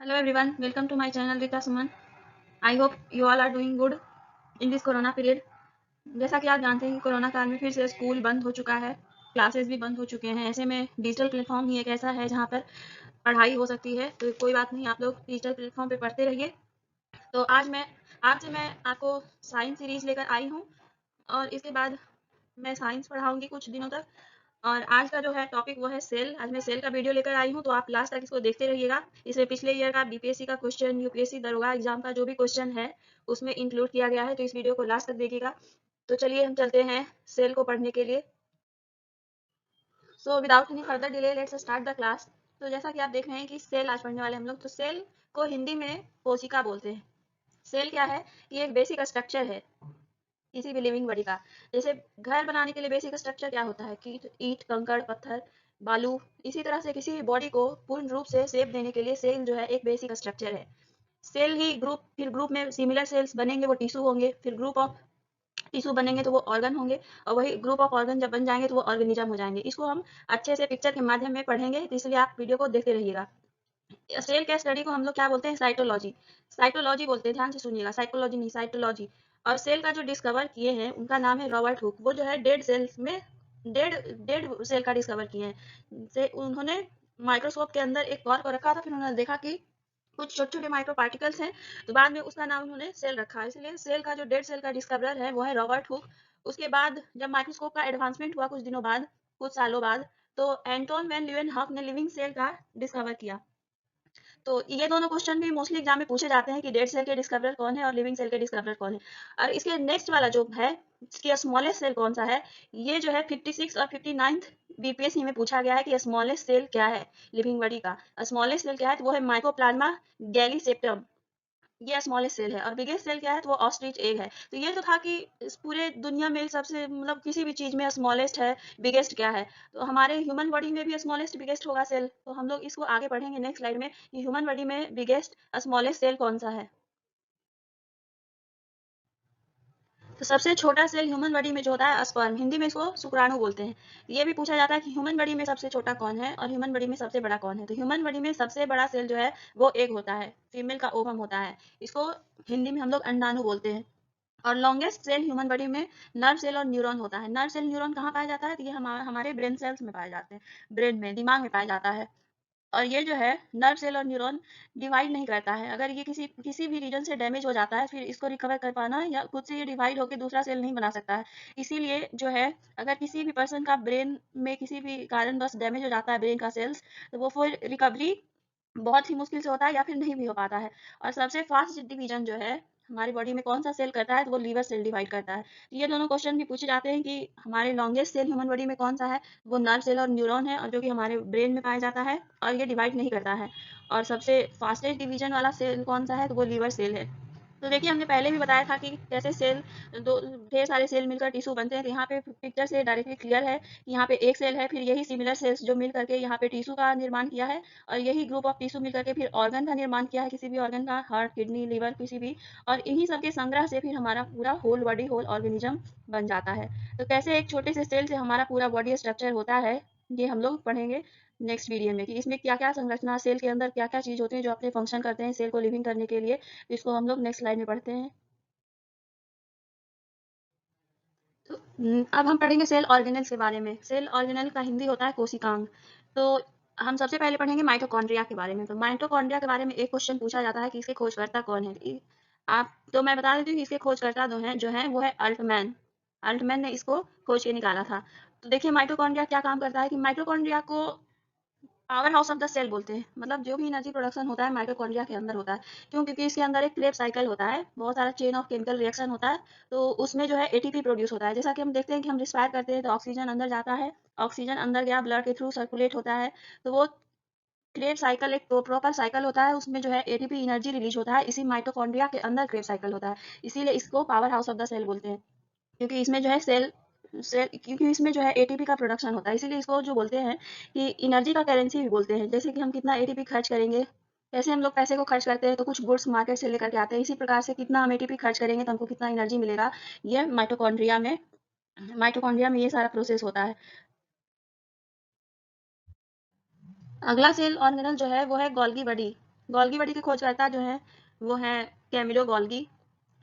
Hello everyone, welcome to my channel Rita Suman. I hope you all are doing good in this corona period. जैसा कि आप जानते हैं कि corona काल में फिर से स्कूल बंद हो चुका है, क्लासेस भी बंद हो चुके हैं। ऐसे में डिजिटल प्लेटफॉर्म ही एक ऐसा है जहां पर पढ़ाई हो सकती है। तो कोई बात नहीं, आप लोग डिजिटल प्लेटफॉर्म पे पढ़ते रहिए। तो आज मैं आपको साइंस सीरीज लेकर आई हूँ और इसके बाद मैं साइंस पढ़ाऊंगी कुछ दिनों तक। और आज का जो है टॉपिक वो है सेल। आज मैं सेल का वीडियो लेकर आई हूँ, तो आप लास्ट तक इसको देखते रहिएगा। इसमें पिछले ईयर का बीपीएससी का क्वेश्चन, यूपीएससी दरोगा एग्जाम का जो भी क्वेश्चन है उसमें इंक्लूड किया गया है, तो इस वीडियो को लास्ट तक देखिएगा। तो चलिए हम चलते हैं सेल को पढ़ने के लिए। So without any further delay let's start the class. तो जैसा कि आप देख रहे हैं कि सेल आज पढ़ने वाले हम लोग। तो सेल को हिंदी में कोशिका बोलते हैं। सेल क्या है? ये एक बेसिक स्ट्रक्चर है किसी भी लिविंग बॉडी का। जैसे घर बनाने के लिए बेसिक स्ट्रक्चर क्या होता है? ईंट, कंकड़, पत्थर, बालू। इसी तरह से किसी भी बॉडी को पूर्ण रूप से शेप देने के लिए सेल जो है एक बेसिक स्ट्रक्चर है। सेल ही ग्रुप, फिर ग्रुप में सिमिलर सेल्स बनेंगे, वो टिश्यू होंगे। फिर ग्रुप ऑफ टिश्यू बनेंगे तो वो ऑर्गन होंगे, और वही ग्रुप ऑफ ऑर्गन जब बन जाएंगे तो वो ऑर्गेनिज्म हो जाएंगे। इसको हम अच्छे से पिक्चर के माध्यम में पढ़ेंगे, तो इसलिए आप वीडियो को देखते रहिएगा। सेल के स्टडी को हम लोग क्या बोलते हैं? साइटोलॉजी। साइटोलॉजी बोलते हैं, ध्यान से सुनिएगा, साइकोलॉजी नहीं, साइटोलॉजी। और सेल का जो डिस्कवर किए हैं उनका नाम है रॉबर्ट हुक। वो जो है डेड सेल्स में डेड डेड सेल का डिस्कवर किए हैं। से उन्होंने माइक्रोस्कोप के अंदर एक कॉर को रखा था, फिर उन्होंने देखा कि कुछ छोटे छोटे माइक्रो पार्टिकल्स हैं, तो बाद में उसका नाम उन्होंने सेल रखा। इसलिए सेल का जो डेड सेल का डिस्कवरर है वो है रॉबर्ट हुक। उसके बाद जब माइक्रोस्कोप का एडवांसमेंट हुआ कुछ दिनों बाद, कुछ सालों बाद, तो एंटोन वैन ल्यूवेनहॉक ने लिविंग सेल का डिस्कवर किया। तो ये दोनों क्वेश्चन भी मोस्टली एग्जाम में पूछे जाते हैं कि डेड सेल के डिस्कवरर कौन है और लिविंग सेल के डिस्कवरर कौन है। और इसके नेक्स्ट वाला जो है, इसकी स्मॉलेस्ट सेल कौन सा है, ये जो है 56 और 59 बीपीएससी में पूछा गया है कि स्मॉलेस्ट सेल क्या है लिविंग बॉडी का। स्मॉलेस्ट सेल क्या है? तो वो है माइकोप्लाज्मा गैलीसेप्टम, ये स्मॉलेस्ट सेल है। और बिगेस्ट सेल क्या है? तो वो ऑस्ट्रिच एग है। तो ये तो था कि इस पूरे दुनिया में सबसे, मतलब किसी भी चीज में स्मॉलेस्ट है, बिगेस्ट क्या है। तो हमारे ह्यूमन बॉडी में भी स्मॉलेस्ट बिगेस्ट होगा सेल। तो हम लोग इसको आगे पढ़ेंगे नेक्स्ट स्लाइड में कि ह्यूमन बॉडी में बिगेस्ट स्मॉलेस्ट सेल कौन सा है। तो सबसे छोटा सेल ह्यूमन बॉडी में जो होता है स्पर्म, हिंदी में इसको शुक्राणु बोलते हैं। ये भी पूछा जाता है कि ह्यूमन बॉडी में सबसे छोटा कौन है और ह्यूमन बॉडी में सबसे बड़ा कौन है। तो ह्यूमन बॉडी में सबसे बड़ा सेल जो है वो एग होता है, फीमेल का ओवम होता है। इसको हिंदी में हम लोग अंडाणु बोलते हैं। और लॉन्गेस्ट सेल ह्यूमन बॉडी में नर्व सेल और न्यूरॉन होता है। नर्व सेल न्यूरॉन कहाँ पाया जाता है? तो ये हमारे ब्रेन सेल्स में पाए जाते हैं, ब्रेन में, दिमाग में पाया जाता है। और ये जो है नर्व सेल और न्यूरॉन डिवाइड नहीं करता है। अगर ये किसी किसी भी रीजन से डैमेज हो जाता है, फिर इसको रिकवर कर पाना या खुद से ये डिवाइड होकर दूसरा सेल नहीं बना सकता है। इसीलिए जो है, अगर किसी भी पर्सन का ब्रेन में किसी भी कारणवश डैमेज हो जाता है ब्रेन का सेल्स, तो वो फिर रिकवरी बहुत ही मुश्किल से होता है या फिर नहीं भी हो पाता है। और सबसे फास्ट डिवीजन जो है हमारी बॉडी में कौन सा सेल करता है, तो वो लीवर सेल डिवाइड करता है। तो ये दोनों क्वेश्चन भी पूछे जाते हैं कि हमारे लॉन्गेस्ट सेल ह्यूमन बॉडी में कौन सा है। वो नर्व सेल और न्यूरॉन है, और जो कि हमारे ब्रेन में पाया जाता है और ये डिवाइड नहीं करता है। और सबसे फास्टेस्ट डिवीजन वाला सेल कौन सा है, तो वो लीवर सेल है। तो देखिए, हमने पहले भी बताया था कि कैसे सेल, दो ढेर सारे सेल मिलकर टिश्यू बनते हैं। तो यहाँ पे पिक्चर से डायरेक्टली क्लियर है कि यहाँ पे एक सेल है, फिर यही सिमिलर सेल्स जो मिल करके यहाँ पे टिश्यू का निर्माण किया है, और यही ग्रुप ऑफ टिश्यू मिल करके फिर ऑर्गन का निर्माण किया है, किसी भी ऑर्गन का, हार्ट, किडनी, लिवर, किसी भी। और इन्हीं सब के संग्रह से फिर हमारा पूरा होल बॉडी, होल ऑर्गेनिज्म बन जाता है। तो कैसे एक छोटे से सेल से हमारा पूरा बॉडी स्ट्रक्चर होता है, ये हम लोग पढ़ेंगे नेक्स्ट वीडियो में कि इसमें क्या क्या संरचना, सेल के अंदर क्या क्या चीज होती है जो अपने फंक्शन करते हैं सेल को लिविंग करने के लिए। तो इसको हम लोग नेक्स्ट स्लाइड में पढ़ते हैं। तो अब हम पढ़ेंगे सेल ऑर्गेनेल्स के बारे में। सेल ऑर्गेनेल का हिंदी होता है कोशिकांग। तो हम सबसे पहले पढ़ेंगे माइटोकॉन्ड्रिया के बारे में। तो माइटोकॉन्ड्रिया के बारे में एक क्वेश्चन पूछा जाता है कि इसके खोजकर्ता कौन है। आप, तो मैं बता देती हूँ कि इसके खोजकर्ता जो है वो है अल्टमैन। अल्टमैन ने इसको खोज के निकाला था। तो देखिए, माइटोकॉन्ड्रिया क्या काम करता है कि माइटोकॉन्ड्रिया को powerhouse of the cell बोलते हैं। मतलब जो भी एनर्जी प्रोडक्शन होता है माइटोकॉन्ड्रिया के अंदर होता है। क्यों? क्योंकि इसके अंदर एक क्रेब साइकिल होता है, बहुत सारा चेन ऑफ केमिकल रिएक्शन होता है। तो उसमें जो है एटीपी प्रोड्यूस होता है। जैसा कि हम देखते हैं कि हम रिस्पायर करते हैं तो ऑक्सीजन अंदर जाता है, ऑक्सीजन अंदर गया, ब्लड के थ्रू सर्कुलेट होता है। तो वो क्रेब साइकिल एक प्रॉपर साइकिल होता है, उसमें जो है एटीपी एनर्जी रिलीज होता है। इसी माइटोकॉन्ड्रिया के अंदर क्रेब साइकिल होता है। इसीलिए इसको powerhouse of the cell बोलते हैं। क्योंकि इसमें जो है क्योंकि इसमें जो है एटीपी का प्रोडक्शन होता है, इसीलिए इसको जो बोलते हैं कि एनर्जी का करेंसी भी बोलते हैं। जैसे कि हम कितना एटीपी खर्च करेंगे, कैसे हम लोग पैसे को खर्च करते हैं, तो कुछ गुड्स मार्केट से लेकर के आते हैं, इसी प्रकार से कितना हम एटीपी खर्च करेंगे तो हमको कितना एनर्जी मिलेगा। ये माइटोकॉन्ड्रिया में ये सारा प्रोसेस होता है। अगला सेल ऑर्गेनल जो है वो है गोल्गी बॉडी। गोल्गी बॉडी के खोजकर्ता जो है वो है कैमिलो गोल्गी।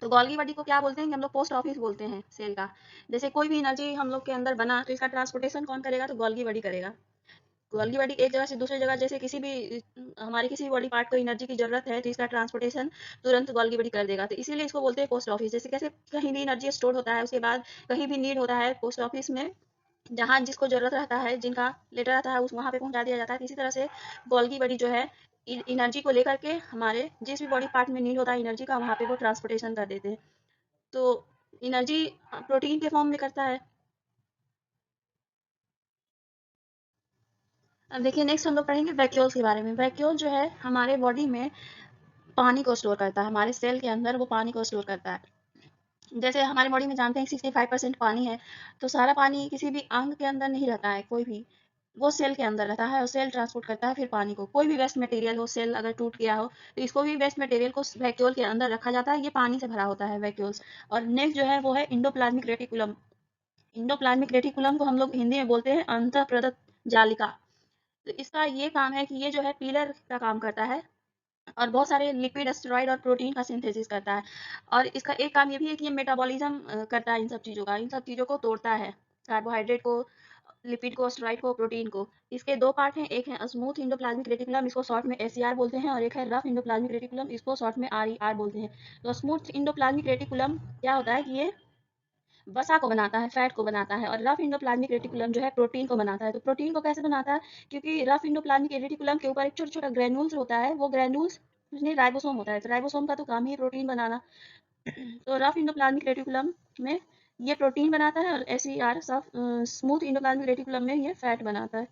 तो गोल्गी बॉडी को क्या बोलते हैं कि हम लोग पोस्ट ऑफिस बोलते हैं सेल का। जैसे कोई भी एनर्जी हम लोग के अंदर बना तो इसका ट्रांसपोर्टेशन कौन करेगा, तो गोल्गी बॉडी करेगा। गोल्गी बॉडी एक जगह से दूसरी जगह, जैसे किसी भी हमारे किसी भी बॉडी पार्ट को एनर्जी की जरूरत है तो इसका ट्रांसपोर्टेशन तुरंत गोल्गी बॉडी कर देगा। तो इसीलिए इसको बोलते हैं पोस्ट ऑफिस। जैसे कैसे कहीं भी एनर्जी स्टोर होता है, उसके बाद कहीं भी नीड होता है पोस्ट ऑफिस में, जहाँ जिसको ज़रूरत रहता है, जिनका लेटर रहता है, उस वहाँ पे पहुँचा दिया जाता है। इसी तरह से गोल्गी बॉडी जो है एनर्जी को लेकर के हमारे जिस भी बॉडी पार्ट में नीड होता है एनर्जी का, वहाँ पे वो ट्रांसपोर्टेशन कर देते हैं। तो एनर्जी प्रोटीन के फॉर्म में करता है। अब देखिए नेक्स्ट हम लोग पढ़ेंगे वैक्यूल्स के बारे में। वैक्यूल जो है हमारे बॉडी में पानी को स्टोर करता है, हमारे सेल के अंदर वो पानी को स्टोर करता है। जैसे हमारे बॉडी में जानते हैं 65% पानी है, तो सारा पानी किसी भी अंग के अंदर नहीं रहता है, कोई भी वो सेल के अंदर रहता है और सेल ट्रांसपोर्ट करता है फिर पानी को। कोई भी वेस्ट मटेरियल हो, सेल अगर टूट गया हो तो इसको भी वेस्ट मटेरियल को वैक्यूल के अंदर रखा जाता है। ये पानी से भरा होता है वैक्यूल्स। और नेक्स्ट जो है वो है इंडोप्लाज्मिक रेटिकुलम। इंडोप्लाज्मिक रेटिकुलम को हम लोग हिंदी में बोलते हैं अंतः प्रदत्त जालिका। तो इसका ये काम है कि ये जो है पीलर का काम करता है और बहुत सारे लिपिड, एस्टेरॉइड और प्रोटीन का सिंथेसिस करता है। और इसका एक काम ये भी है कि ये मेटाबॉलिज्म करता है इन सब चीज़ों का, इन सब चीज़ों को तोड़ता है, कार्बोहाइड्रेट को, लिपिड को, एस्टेरॉइड को, प्रोटीन को। इसके दो पार्ट हैं, एक है स्मूथ इंडोप्लाज्मिक रेटिकुलम, इसको शॉर्ट में एसईआर बोलते हैं, और एक है रफ इंडोप्लाज्मिक रेटिकुलम, इसको शॉर्ट में आरईआर बोलते हैं। तो स्मूथ इंडोप्लाज्मिक रेटिकुलम क्या होता है कि ये वसा को बनाता है, फैट को बनाता है, और रफ इंडोप्लाज्मिक रेटिकुलम जो है प्रोटीन को बनाता है। तो प्रोटीन को कैसे बनाता है, क्योंकि रफ इंडोप्लाज्मिक रेटिकुलम के ऊपर एक छोटा छोटा ग्रेन्यूल्स होता है, वो ग्रेन्यूल्स उसमें राइबोसोम होता है। तो राइबोसोम का तो काम ही है प्रोटीन बनाना। तो रफ इंडोप्लाज्मिक रेटिकुलम में ये प्रोटीन बनाता है और एसईआर स्मूथ इंडोप्लाज्मिक रेटिकुलम में ये फैट बनाता है।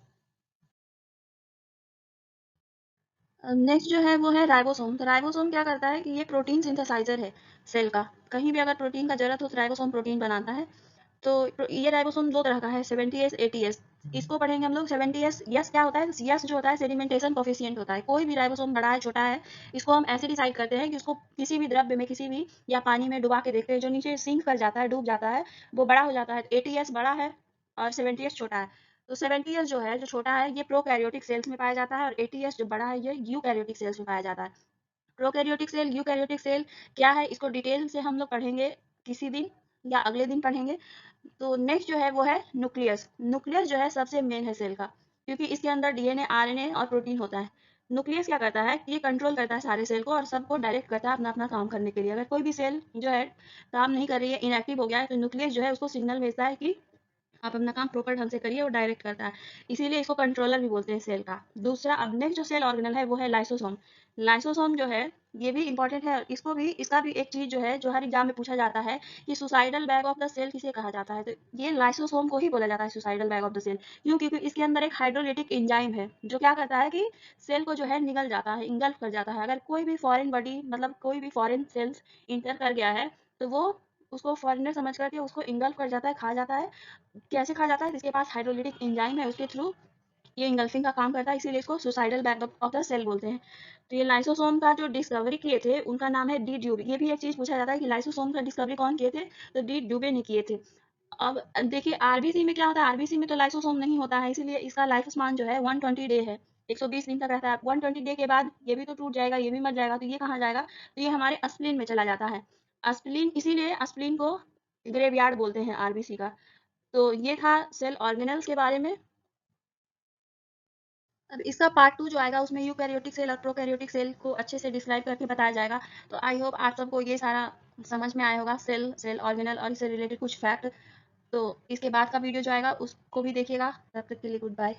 नेक्स्ट जो है वो है राइबोसोम। तो राइबोसोम क्या करता है कि ये प्रोटीन सिंथेसाइजर है सेल का। कहीं भी अगर प्रोटीन का जरूरत हो तो राइबोसोम प्रोटीन बनाता है। तो ये राइबोसोम दो तरह का है, 70S 80S। इसको पढ़ेंगे हम लोग। 70S यस क्या होता है, यस जो होता है सेडिमेंटेशन कोफिशिएंट होता है। कोई भी राइबोसोम बड़ा है छोटा है, इसको हम ऐसे डिसाइड करते हैं कि उसको किसी भी द्रव्य में, किसी भी या पानी में डुबा के देखते हैं, जो नीचे सिंक कर जाता है, डूब जाता है, वो बड़ा हो जाता है। 80S बड़ा है और 70S छोटा है। तो 70S जो है, जो छोटा है, ये प्रोकैरियोटिक सेल्स में पाया जाता है, और 80S जो बड़ा है ये यूकैरियोटिक सेल्स में पाया जाता है। प्रोकैरियोटिक सेल, यूकैरियोटिक सेल क्या है, इसको डिटेल से हम लोग पढ़ेंगे किसी दिन या अगले दिन पढ़ेंगे। तो नेक्स्ट जो है वो है न्यूक्लियस। न्यूक्लियस जो है सबसे मेन है सेल का, क्योंकि इसके अंदर डीएनए, आरएनए और प्रोटीन होता है। न्यूक्लियस क्या करता है कि ये कंट्रोल करता है सारे सेल को और सबको डायरेक्ट करता है अपना अपना काम करने के लिए। अगर कोई भी सेल जो है काम नहीं कर रही है, इनएक्टिव हो गया है, तो न्यूक्लियस जो है उसको सिग्नल भेजता है कि आप अपना काम प्रॉपर ढंग से करिए, और डायरेक्ट करता है। इसीलिए इसको कंट्रोलर भी बोलते हैं सेल का। दूसरा, अब नेक्स्ट जो सेल ऑर्गेनल है वो है लाइसोसोम। लाइसोसोम जो है ये भी इंपॉर्टेंट है। इसको भी, इसका भी एक चीज जो है जो हर एग्जाम में पूछा जाता है कि suicidal bag of the cell किसे कहा जाता है, तो ये लाइसोसोम को ही बोला जाता है suicidal bag of the cell. क्यों, क्योंकि इसके अंदर एक हाइड्रोलिटिक एंजाइम है जो क्या करता है कि सेल को जो है निगल जाता है, इंगल्फ कर जाता है। अगर कोई भी फॉरेन बॉडी, मतलब कोई भी फॉरेन सेल्स इंटर कर गया है, तो वो उसको फॉरेनर समझ करके उसको इंगल्फ कर जाता है, खा जाता है। कैसे खा जाता है, इसके पास हाइड्रोलिटिक एंजाइम है, उसके थ्रू ये इंगल्फिंग का काम करता है, इसीलिए इसको suicidal backup of the cell बोलते हैं। तो ये लाइसोसोम का जो डिस्कवरी किए थे उनका नाम है डी ड्यूबे। ये भी एक चीज पूछा जाता है कि लाइसोसोम का डिस्कवरी कौन किए थे, तो डी ड्यूबे ने किए थे। अब देखिए आरबीसी में क्या होता है, आरबीसी में तो लाइसोसोम नहीं होता है, इसीलिए इसका लाइफ स्पान जो है 120 डे है, 120 दिन तक रहता है। 120 डे के बाद ये भी तो टूट जाएगा, ये भी मर जाएगा, तो ये कहाँ जाएगा, तो ये हमारे अस्प्लिन में चला जाता है। अस्प्लिन, इसीलिए अस्प्लिन को ग्रेवयार्ड बोलते हैं आरबीसी का। तो ये था सेल ऑर्गेनल्स के बारे में। अब इसका पार्ट 2 जो आएगा उसमें यूकैरियोटिक सेल और प्रोकैरियोटिक सेल को अच्छे से डिस्क्राइब करके बताया जाएगा। तो आई होप आप सबको ये सारा समझ में आया होगा, सेल, सेल ऑर्गेनल और इससे रिलेटेड कुछ फैक्ट। तो इसके बाद का वीडियो जो आएगा उसको भी देखिएगा। तब तक के लिए गुड बाय।